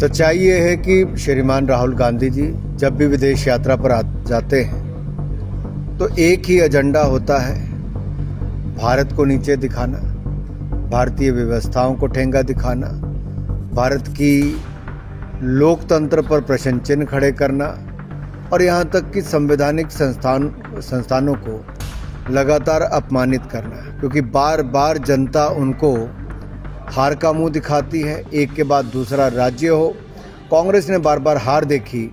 सच्चाई ये है कि श्रीमान राहुल गांधी जी जब भी विदेश यात्रा पर जाते हैं तो एक ही एजेंडा होता है, भारत को नीचे दिखाना, भारतीय व्यवस्थाओं को ठेंगा दिखाना, भारत की लोकतंत्र पर प्रश्न चिन्ह खड़े करना और यहाँ तक कि संवैधानिक संस्थानों को लगातार अपमानित करना, क्योंकि बार बार जनता उनको हार का मुंह दिखाती है। एक के बाद दूसरा राज्य हो, कांग्रेस ने बार बार हार देखी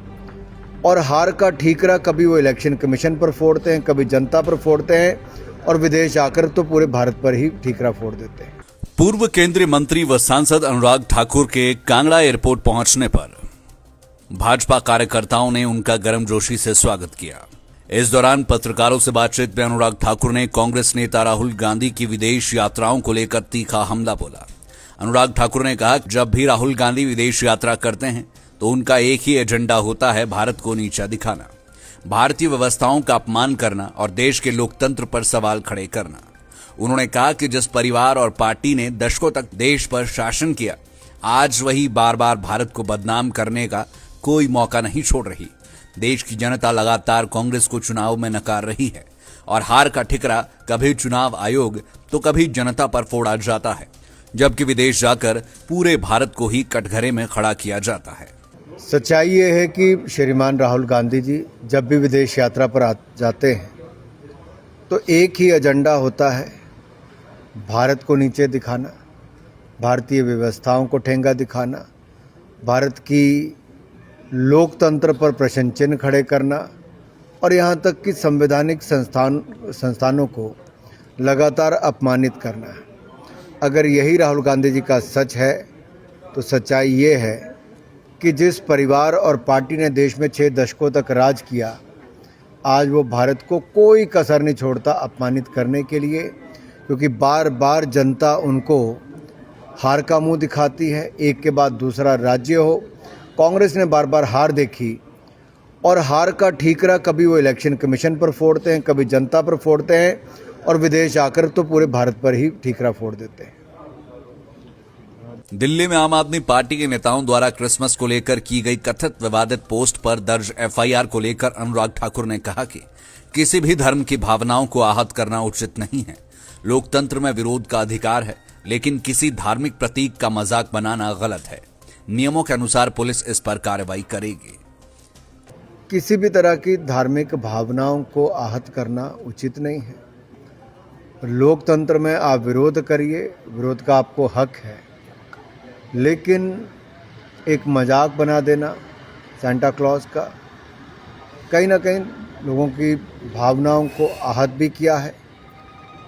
और हार का ठीकरा कभी वो इलेक्शन कमीशन पर फोड़ते हैं, कभी जनता पर फोड़ते हैं और विदेश आकर तो पूरे भारत पर ही ठीकरा फोड़ देते हैं। पूर्व केंद्रीय मंत्री व सांसद अनुराग ठाकुर के कांगड़ा एयरपोर्ट पहुंचने पर भाजपा कार्यकर्ताओं ने उनका गर्मजोशी से स्वागत किया। इस दौरान पत्रकारों से बातचीत में अनुराग ठाकुर ने कांग्रेस नेता राहुल गांधी की विदेश यात्राओं को लेकर तीखा हमला बोला। अनुराग ठाकुर ने कहा कि जब भी राहुल गांधी विदेश यात्रा करते हैं तो उनका एक ही एजेंडा होता है, भारत को नीचा दिखाना, भारतीय व्यवस्थाओं का अपमान करना और देश के लोकतंत्र पर सवाल खड़े करना। उन्होंने कहा कि जिस परिवार और पार्टी ने दशकों तक देश पर शासन किया, आज वही बार बार भारत को बदनाम करने का कोई मौका नहीं छोड़ रही। देश की जनता लगातार कांग्रेस को चुनाव में नकार रही है और हार का ठिकरा कभी चुनाव आयोग तो कभी जनता पर फोड़ा जाता है, जबकि विदेश जाकर पूरे भारत को ही कटघरे में खड़ा किया जाता है। सच्चाई ये है कि श्रीमान राहुल गांधी जी जब भी विदेश यात्रा पर जाते हैं तो एक ही एजेंडा होता है, भारत को नीचे दिखाना, भारतीय व्यवस्थाओं को ठेंगा दिखाना, भारत की लोकतंत्र पर प्रश्न चिन्ह खड़े करना और यहाँ तक कि संवैधानिक संस्थानों को लगातार अपमानित करना। अगर यही राहुल गांधी जी का सच है तो सच्चाई ये है कि जिस परिवार और पार्टी ने देश में 6 दशकों तक राज किया, आज वो भारत को कोई कसर नहीं छोड़ता अपमानित करने के लिए, क्योंकि बार बार जनता उनको हार का मुंह दिखाती है। एक के बाद दूसरा राज्य हो, कांग्रेस ने बार बार हार देखी और हार का ठीकरा कभी वो इलेक्शन कमीशन पर फोड़ते हैं, कभी जनता पर फोड़ते हैं और विदेश आकर तो पूरे भारत पर ही ठीकरा फोड़ देते हैं। दिल्ली में आम आदमी पार्टी के नेताओं द्वारा क्रिसमस को लेकर की गई कथित विवादित पोस्ट पर दर्ज एफआईआर को लेकर अनुराग ठाकुर ने कहा कि किसी भी धर्म की भावनाओं को आहत करना उचित नहीं है। लोकतंत्र में विरोध का अधिकार है, लेकिन किसी धार्मिक प्रतीक का मजाक बनाना गलत है। नियमों के अनुसार पुलिस इस पर कार्रवाई करेगी। किसी भी तरह की धार्मिक भावनाओं को आहत करना उचित नहीं है। लोकतंत्र में आप विरोध करिए, विरोध का आपको हक है, लेकिन एक मजाक बना देना सेंटा क्लॉज का कहीं ना कहीं लोगों की भावनाओं को आहत भी किया है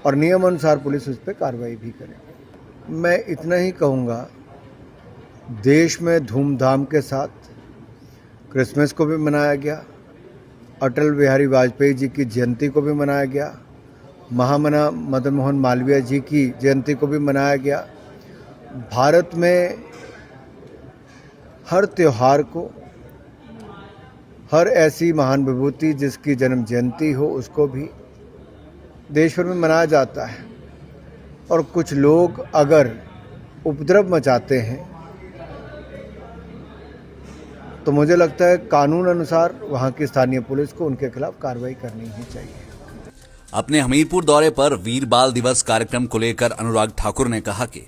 और नियम अनुसार पुलिस उस पर कार्रवाई भी करेगी। मैं इतना ही कहूँगा, देश में धूमधाम के साथ क्रिसमस को भी मनाया गया, अटल बिहारी वाजपेयी जी की जयंती को भी मनाया गया, महामना मदन मोहन मालवीय जी की जयंती को भी मनाया गया। भारत में हर त्यौहार को, हर ऐसी महान विभूति जिसकी जन्म जयंती हो, उसको भी देश भर में मनाया जाता है। और कुछ लोग अगर उपद्रव मचाते हैं तो मुझे लगता है कानून अनुसार वहाँ की स्थानीय पुलिस को उनके खिलाफ कार्रवाई करनी ही चाहिए। अपने हमीरपुर दौरे पर वीर बाल दिवस कार्यक्रम को लेकर अनुराग ठाकुर ने कहा कि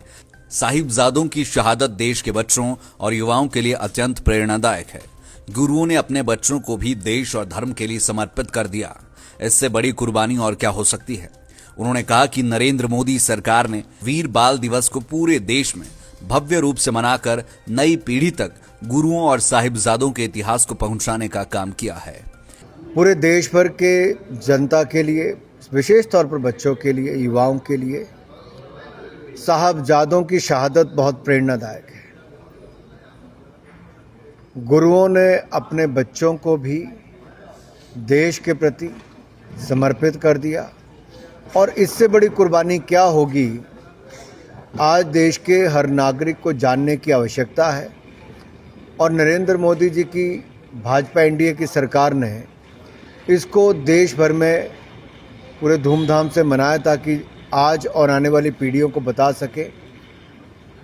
साहिबजादों की शहादत देश के बच्चों और युवाओं के लिए अत्यंत प्रेरणादायक है। गुरुओं ने अपने बच्चों को भी देश और धर्म के लिए समर्पित कर दिया। इससे बड़ी कुर्बानी और क्या हो सकती है। उन्होंने कहा कि नरेंद्र मोदी सरकार ने वीर बाल दिवस को पूरे देश में भव्य रूप से मनाकर नई पीढ़ी तक गुरुओं और साहिबजादों के इतिहास को पहुंचाने का काम किया है। पूरे देश भर के जनता के लिए, विशेष तौर पर बच्चों के लिए, युवाओं के लिए साहबजादों की शहादत बहुत प्रेरणादायक है। गुरुओं ने अपने बच्चों को भी देश के प्रति समर्पित कर दिया और इससे बड़ी कुर्बानी क्या होगी, आज देश के हर नागरिक को जानने की आवश्यकता है। और नरेंद्र मोदी जी की भाजपा एनडीए की सरकार ने इसको देश भर में पूरे धूमधाम से मनाया ताकि आज और आने वाली पीढ़ियों को बता सके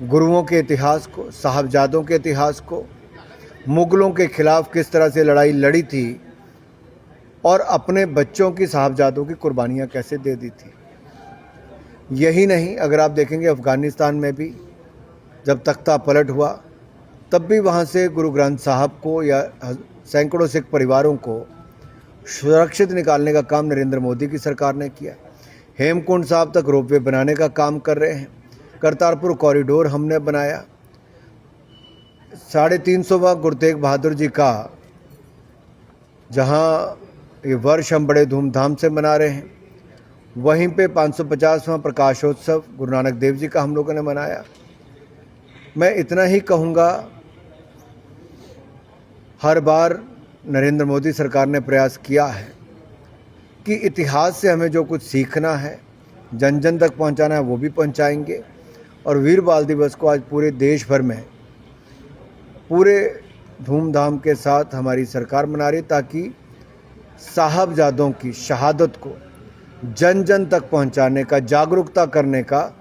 गुरुओं के इतिहास को, साहबजादों के इतिहास को मुगलों के खिलाफ किस तरह से लड़ाई लड़ी थी और अपने बच्चों की साहबजादों की कुर्बानियाँ कैसे दे दी थी। यही नहीं, अगर आप देखेंगे अफ़गानिस्तान में भी जब तख्ता पलट हुआ तब भी वहाँ से गुरु ग्रंथ साहब को या सैकड़ों सिख परिवारों को सुरक्षित निकालने का काम नरेंद्र मोदी की सरकार ने किया। हेमकुंड साहब तक रोपवे बनाने का काम कर रहे हैं। करतारपुर कॉरिडोर हमने बनाया। 350वां गुरु तेग बहादुर जी का जहाँ ये वर्ष हम बड़े धूमधाम से मना रहे हैं, वहीं पे 550वां प्रकाशोत्सव गुरु नानक देव जी का हम लोगों ने मनाया। मैं इतना ही कहूँगा, हर बार नरेंद्र मोदी सरकार ने प्रयास किया है कि इतिहास से हमें जो कुछ सीखना है, जन जन तक पहुंचाना है, वो भी पहुंचाएंगे। और वीर बाल दिवस को आज पूरे देश भर में पूरे धूमधाम के साथ हमारी सरकार मना रही, ताकि साहबजादों की शहादत को जन जन तक पहुंचाने का, जागरूकता करने का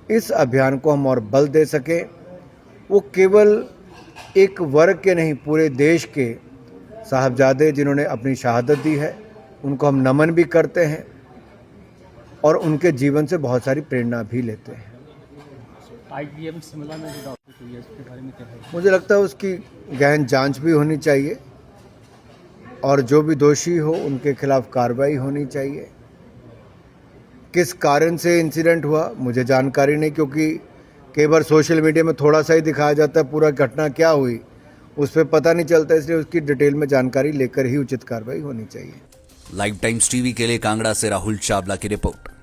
इस अभियान को हम और बल दे सकें। वो केवल एक वर्ग के नहीं, पूरे देश के साहबजादे जिन्होंने अपनी शहादत दी है, उनको हम नमन भी करते हैं और उनके जीवन से बहुत सारी प्रेरणा भी लेते हैं। आईजीएम शिमला में जो डॉक्टर हुई है, इसके बारे में क्या है? मुझे लगता है उसकी गहन जांच भी होनी चाहिए और जो भी दोषी हो उनके खिलाफ कार्रवाई होनी चाहिए। किस कारण से इंसिडेंट हुआ मुझे जानकारी नहीं, क्योंकि कई बार सोशल मीडिया में थोड़ा सा ही दिखाया जाता है, पूरा घटना क्या हुई उस पर पता नहीं चलता, इसलिए उसकी डिटेल में जानकारी लेकर ही उचित कार्रवाई होनी चाहिए। लाइव टाइम्स टीवी के लिए कांगड़ा से राहुल चावला की रिपोर्ट।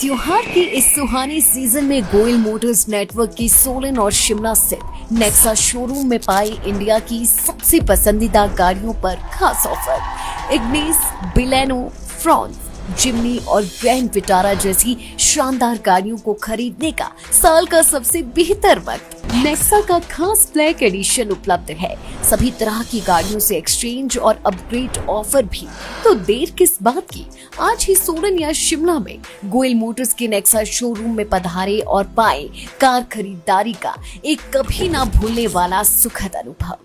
त्योहार की इस सुहानी सीजन में गोयल मोटर्स नेटवर्क की सोलन और शिमला स्थित नेक्सा शोरूम में पाई इंडिया की सबसे पसंदीदा गाड़ियों पर खास ऑफर। इग्निस, बिलेनो, फ्रॉन्स, जिम्नी और ग्रैंड विटारा जैसी शानदार गाड़ियों को खरीदने का साल का सबसे बेहतर वक्त। नेक्सा का खास ब्लैक एडिशन उपलब्ध है। सभी तरह की गाड़ियों से एक्सचेंज और अपग्रेड ऑफर भी। तो देर किस बात की, आज ही सोलन या शिमला में गोयल मोटर्स के नेक्सा शोरूम में पधारे और पाए कार खरीदारी का एक कभी ना भूलने वाला सुखद अनुभव।